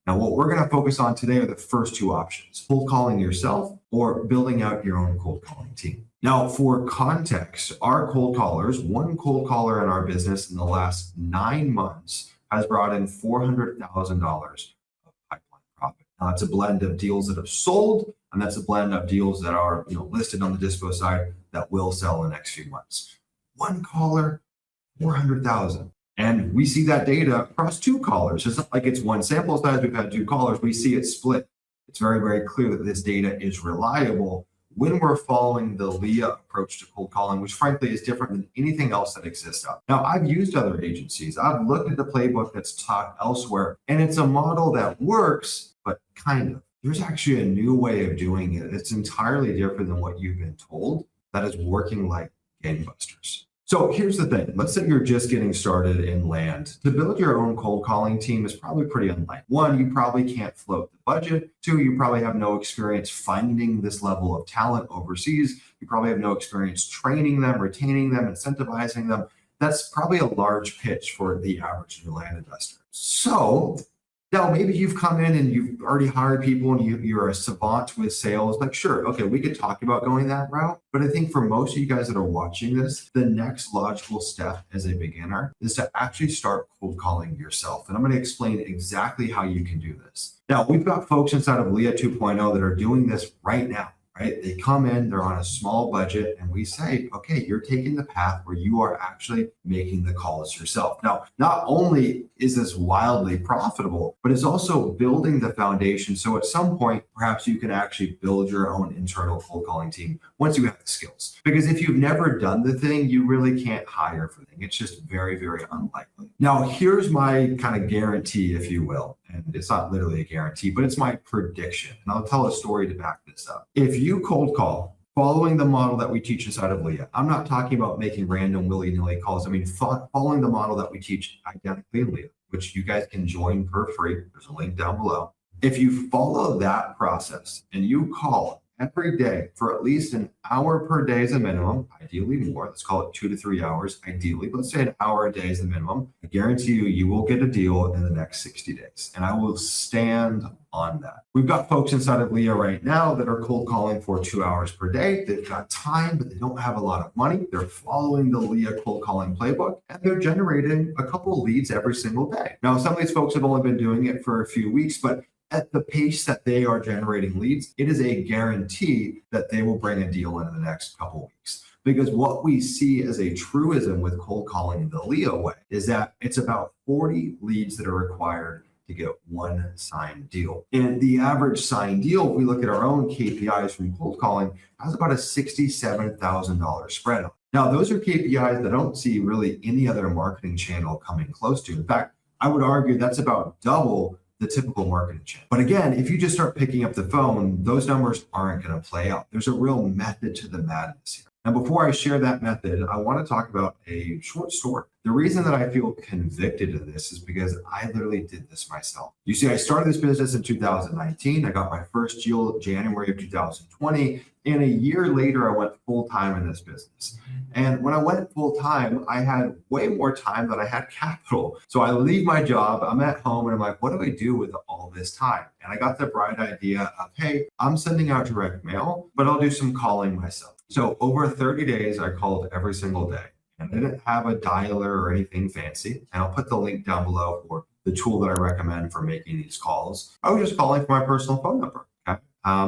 Now, what we're going to focus on today are the first two options, cold calling yourself or building out your own cold calling team. Now, for context, our cold callers, one cold caller in our business in the last 9 months has brought in $400,000 of pipeline profit. Now, that's a blend of deals that have sold, and that's a blend of deals that are listed on the dispo side that will sell in the next few months. One caller, 400,000. And we see that data across two callers. It's not like it's one sample size. We've had two callers. We see it split. It's very, very clear that this data is reliable when we're following the Leah approach to cold calling, which frankly is different than anything else that exists out there. Now, I've used other agencies. I've looked at the playbook that's taught elsewhere, and it's a model that works, but kind of. There's actually a new way of doing it. It's entirely different than what you've been told that is working like gangbusters. So here's the thing. Let's say you're just getting started in land. To build your own cold calling team is probably pretty unlikely. One, you probably can't float the budget. Two, you probably have no experience finding this level of talent overseas. You probably have no experience training them, retaining them, incentivizing them. That's probably a large pitch for the average new land investor. So now, maybe you've come in and you've already hired people and you're a savant with sales. Like, sure, okay, we could talk about going that route. But I think for most of you guys that are watching this, the next logical step as a beginner is to actually start cold calling yourself. And I'm going to explain exactly how you can do this. Now, we've got folks inside of Leah 2.0 that are doing this right now. Right? They come in, they're on a small budget, and we say, okay, you're taking the path where you are actually making the calls yourself. Now, not only is this wildly profitable, but it's also building the foundation. So at some point, perhaps you can actually build your own internal cold calling team once you have the skills. Because if you've never done the thing, you really can't hire for the thing. It's just very, very unlikely. Now, here's my kind of guarantee, if you will. And it's not literally a guarantee, but it's my prediction. And I'll tell a story to back this up. If you cold call following the model that we teach inside of Leah, I'm not talking about making random willy-nilly calls. I mean, following the model that we teach identically in Leah, which you guys can join for free. There's a link down below. If you follow that process and you call every day for at least an hour per day as a minimum, ideally more, let's call it 2 to 3 hours, ideally, but let's say an hour a day is the minimum. I guarantee you, you will get a deal in the next 60 days. And I will stand on that. We've got folks inside of Leah right now that are cold calling for 2 hours per day. They've got time, but they don't have a lot of money. They're following the Leah cold calling playbook, and they're generating a couple of leads every single day. Now, some of these folks have only been doing it for a few weeks, but at the pace that they are generating leads, it is a guarantee that they will bring a deal in the next couple of weeks. Because what we see as a truism with cold calling the Leah way is that it's about 40 leads that are required to get one signed deal. And the average signed deal, if we look at our own KPIs from cold calling, has about a $67,000 spread on it. Now, those are KPIs that I don't see really any other marketing channel coming close to. In fact, I would argue that's about double the typical marketing channel. But again, if you just start picking up the phone, those numbers aren't going to play out. There's a real method to the madness here. And before I share that method, I want to talk about a short story. The reason that I feel convicted of this is because I literally did this myself. You see, I started this business in 2019. I got my first deal January of 2020. And a year later, I went full-time in this business. And when I went full-time, I had way more time than I had capital. So I leave my job, I'm at home, and I'm like, what do I do with all this time? And I got the bright idea of, hey, I'm sending out direct mail, but I'll do some calling myself. So over 30 days, I called every single day. And I didn't have a dialer or anything fancy. And I'll put the link down below for the tool that I recommend for making these calls. I was just calling for my personal phone number. Okay?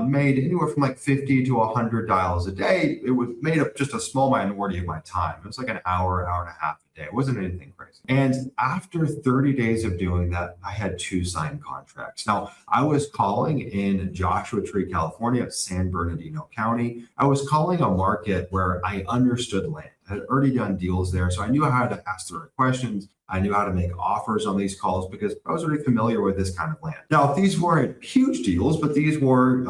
Made anywhere from like 50 to 100 dials a day. It was made up just a small minority of my time. It was like an hour and a half a day. It wasn't anything crazy. And after 30 days of doing that, I had 2 signed contracts. Now, I was calling in Joshua Tree, California, San Bernardino County. I was calling a market where I understood land. I had already done deals there, so I knew how to ask the right questions. I knew how to make offers on these calls because I was already familiar with this kind of land. Now, these weren't huge deals, but these were,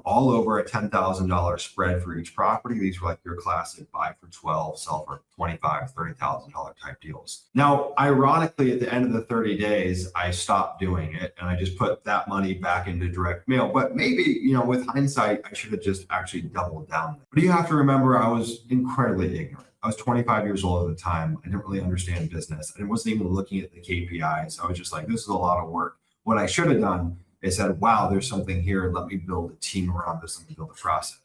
all over a $10,000 spread for each property. These were like your classic buy for 12, sell for $25,000, $30,000 type deals. Now, ironically, at the end of the 30 days, I stopped doing it and I just put that money back into direct mail. But maybe, with hindsight, I should have just actually doubled down. But you have to remember, I was incredibly ignorant. I was 25 years old at the time. I didn't really understand business. I wasn't even looking at the KPIs. I was just like, this is a lot of work. What I should have done is said, wow, there's something here. Let me build a team around this. Let me build a process.